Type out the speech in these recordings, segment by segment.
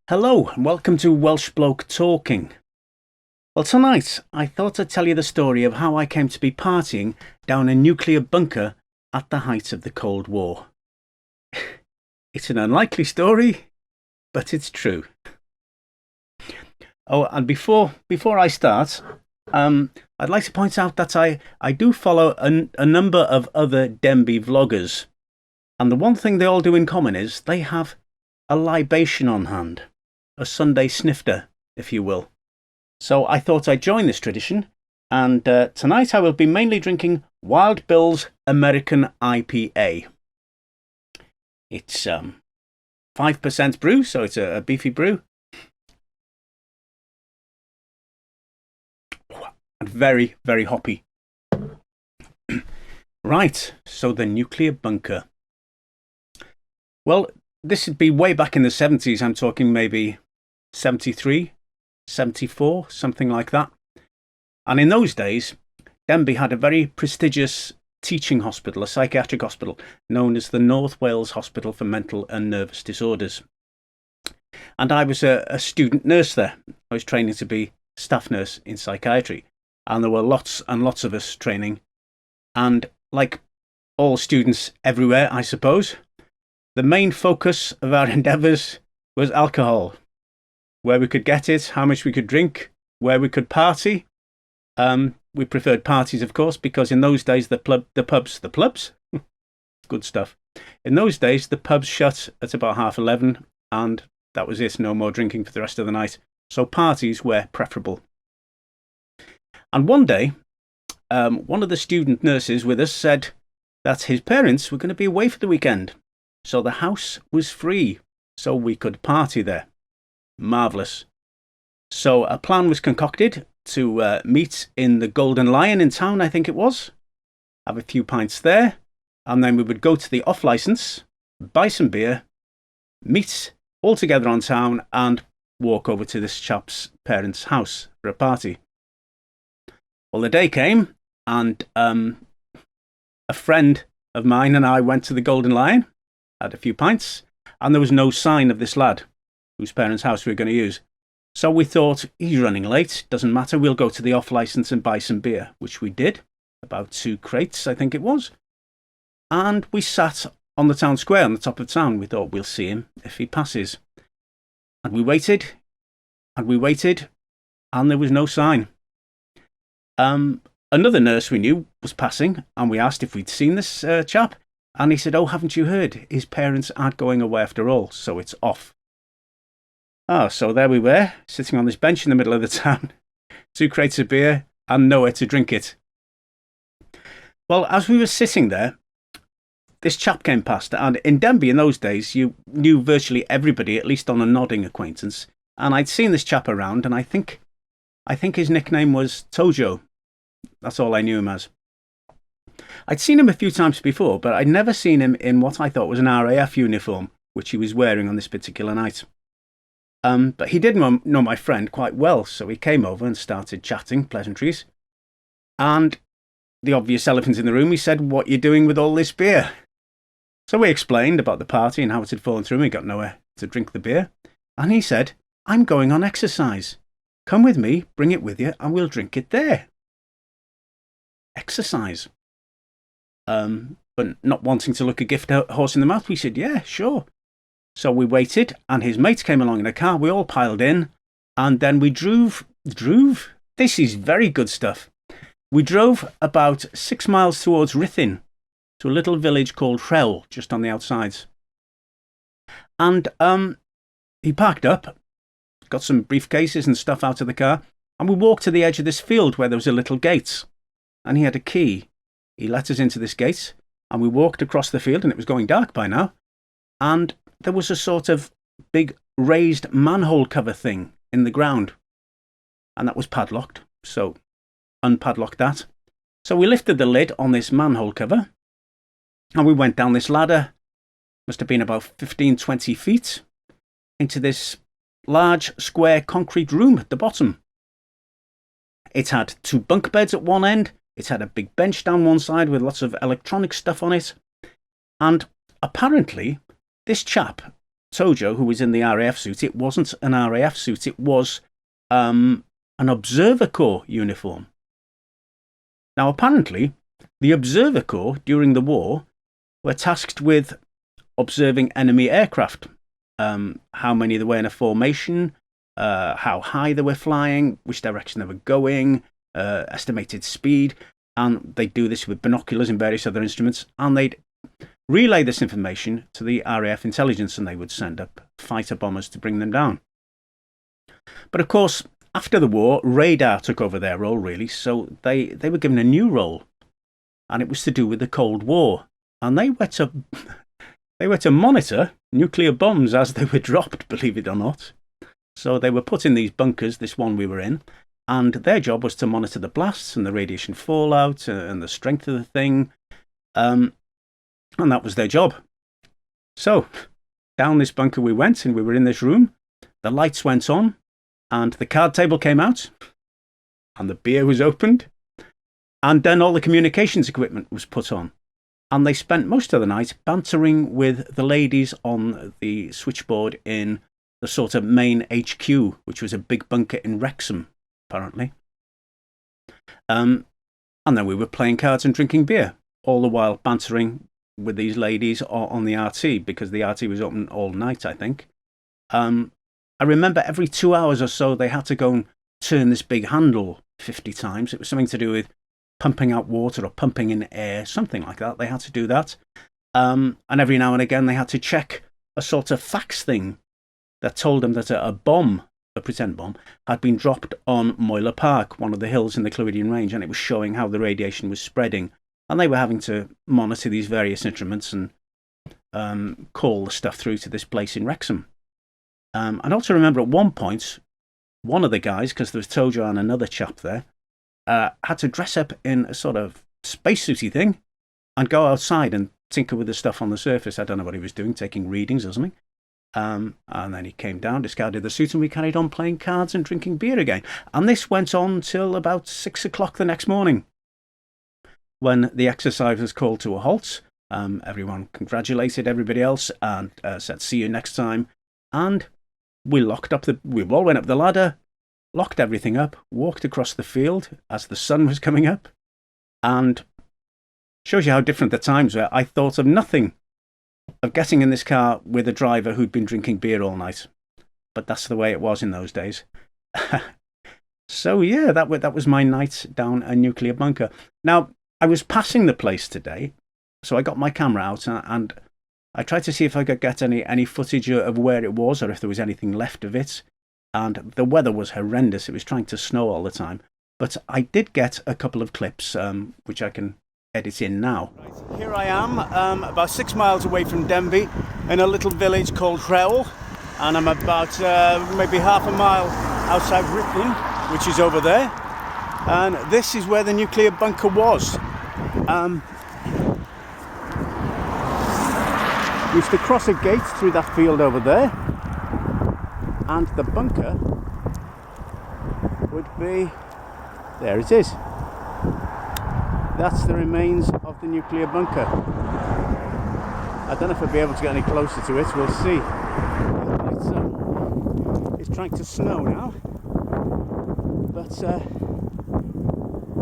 Hello and welcome to Welsh Bloke Talking. Well, tonight I thought I'd tell you the story of how I came to be partying down a nuclear bunker at the height of the Cold War. It's an unlikely story, but it's true. Oh, and before I start, I'd like to point out that I do follow a number of other denbigh vloggers, and the one thing they all do in common is they have a libation on hand. A Sunday snifter, if you will. So I thought I'd join this tradition, and tonight I will be mainly drinking Wild Bill's American IPA. It's 5% brew, so it's a beefy brew. And very, very hoppy. Right, so the nuclear bunker. Well, this would be way back in the 70s. I'm talking maybe 73, 74, something like that. And in those days, Denbigh had a very prestigious teaching hospital, a psychiatric hospital, known as the North Wales Hospital for Mental and Nervous Disorders. And I was a student nurse there. I was training to be staff nurse in psychiatry. And there were lots and lots of us training. And like all students everywhere, I suppose, the main focus of our endeavours was alcohol. Where we could get it, how much we could drink, where we could party. We preferred parties, of course, because in those days the pubs, good stuff. In those days the pubs shut at about 11:30, and that was it. No more drinking for the rest of the night. So parties were preferable. And one day, one of the student nurses with us said that his parents were going to be away for the weekend, so the house was free, so we could party there. Marvellous. So a plan was concocted to meet in the Golden Lion in town, I think it was, have a few pints there, and then we would go to the off-licence, buy some beer, meet all together on town, and walk over to this chap's parents' house for a party. Well, the day came, and a friend of mine and I went to the Golden Lion, had a few pints, and there was no sign of this lad whose parents' house we were going to use. So we thought, he's running late, doesn't matter, we'll go to the off-licence and buy some beer, which we did, about 2 crates, I think it was. And we sat on the town square on the top of town. We thought, we'll see him if he passes. And we waited, and there was no sign. Another nurse we knew was passing, and we asked if we'd seen this chap, and he said, oh, haven't you heard? His parents aren't going away after all, so it's off. So there we were, sitting on this bench in the middle of the town, 2 crates of beer, and nowhere to drink it. Well, as we were sitting there, this chap came past, and in Denbigh in those days, you knew virtually everybody, at least on a nodding acquaintance, and I'd seen this chap around, and I think his nickname was Tojo. That's all I knew him as. I'd seen him a few times before, but I'd never seen him in what I thought was an RAF uniform, which he was wearing on this particular night. But he did know my friend quite well, so he came over and started chatting, pleasantries. And the obvious elephant in the room, he said, what are you doing with all this beer? So we explained about the party and how it had fallen through. We got nowhere to drink the beer. And he said, I'm going on exercise. Come with me, bring it with you, and we'll drink it there. Exercise. But not wanting to look a gift horse in the mouth, we said, yeah, sure. So we waited, and his mates came along in a car. We all piled in, and then we drove. This is very good stuff. We drove about 6 miles towards Ruthin, to a little village called Rhell, just on the outsides. And he parked up, got some briefcases and stuff out of the car, and we walked to the edge of this field where there was a little gate, and he had a key. He let us into this gate, and we walked across the field, and it was going dark by now, and there was a sort of big raised manhole cover thing in the ground, and that was padlocked, so unpadlocked that. So we lifted the lid on this manhole cover and we went down this ladder, must have been about 15-20 feet, into this large square concrete room at the bottom. It had 2 bunk beds at one end, it had a big bench down one side with lots of electronic stuff on it, and apparently this chap, Tojo, who was in the RAF suit, it wasn't an RAF suit, it was an Observer Corps uniform. Now apparently the Observer Corps during the war were tasked with observing enemy aircraft, how many there were in a formation, how high they were flying, which direction they were going, estimated speed, and they'd do this with binoculars and various other instruments, and they'd relay this information to the RAF intelligence, and they would send up fighter bombers to bring them down. But of course, after the war, radar took over their role, really, so they were given a new role, and it was to do with the Cold War, and they were to monitor nuclear bombs as they were dropped, believe it or not. So they were put in these bunkers, this one we were in, and their job was to monitor the blasts and the radiation fallout and the strength of the thing, and that was their job. So down this bunker we went, and we were in this room. The lights went on, and the card table came out, and the beer was opened, and then all the communications equipment was put on. And they spent most of the night bantering with the ladies on the switchboard in the sort of main HQ, which was a big bunker in Wrexham, apparently. And then we were playing cards and drinking beer, all the while bantering with these ladies on the RT, because the RT was open all night, I think. I remember every 2 hours or so they had to go and turn this big handle 50 times. It was something to do with pumping out water or pumping in air, something like that. They had to do that. And every now and again they had to check a sort of fax thing that told them that a bomb, a pretend bomb, had been dropped on Moyler Park, one of the hills in the Clwydian Range, and it was showing how the radiation was spreading. And they were having to monitor these various instruments and call the stuff through to this place in Wrexham. And also remember at one point, one of the guys, because there was Tojo and another chap there, had to dress up in a sort of spacesuity thing and go outside and tinker with the stuff on the surface. I don't know what he was doing, taking readings or something. And then he came down, discarded the suit, and we carried on playing cards and drinking beer again. And this went on till about 6 o'clock the next morning, when the exercise was called to a halt. Everyone congratulated everybody else and said, "See you next time." And we all went up the ladder, locked everything up, walked across the field as the sun was coming up, and shows you how different the times were. I thought of nothing of getting in this car with a driver who'd been drinking beer all night, but that's the way it was in those days. So yeah, that was my night down a nuclear bunker. Now, I was passing the place today, so I got my camera out and I tried to see if I could get any footage of where it was or if there was anything left of it. And the weather was horrendous. It was trying to snow all the time. But I did get a couple of clips, which I can edit in now. Right, here I am, about 6 miles away from Denbigh, in a little village called Rhewell. And I'm about maybe half a mile outside Ripon, which is over there. And this is where the nuclear bunker was. We used to cross a gate through that field over there, and the bunker would be, there it is. That's the remains of the nuclear bunker. I don't know if I'll be able to get any closer to it, we'll see. It's trying to snow now, but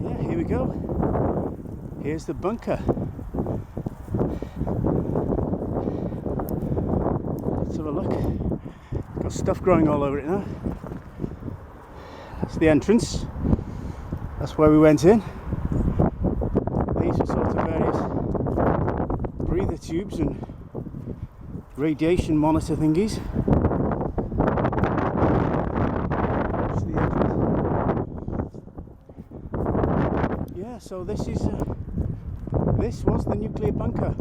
yeah, here we go. Here's the bunker. Let's have a look. Got stuff growing all over it now. That's the entrance. That's where we went in. These are sort of various breather tubes and radiation monitor thingies. That's the entrance. Yeah, so this was the nuclear bunker.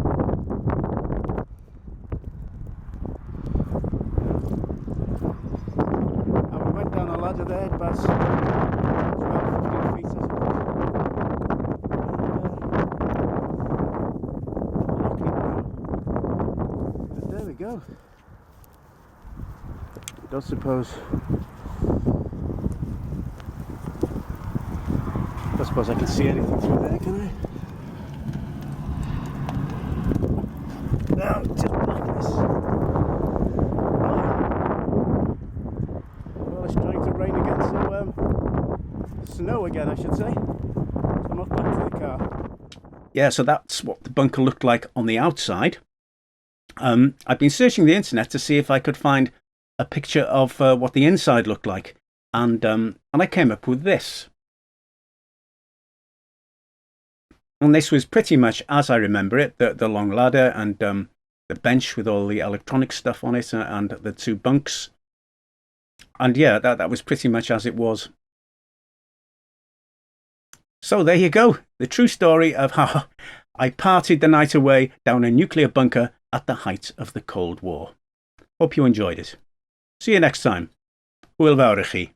Ladder there, about 12, 15 feet, I suppose. go. I don't suppose I can see anything through there, can I? No, just blackness. Well, it's trying to rain again, so snow again, I should say. So I'm off back to the car. Yeah, so that's what the bunker looked like on the outside. I've been searching the internet to see if I could find a picture of what the inside looked like, and I came up with this. And this was pretty much as I remember it, the long ladder and the bench with all the electronic stuff on it and the two bunks. And yeah, that was pretty much as it was. So there you go, the true story of how I partied the night away down a nuclear bunker at the height of the Cold War. Hope you enjoyed it. See you next time. Hwyl fawr i chi.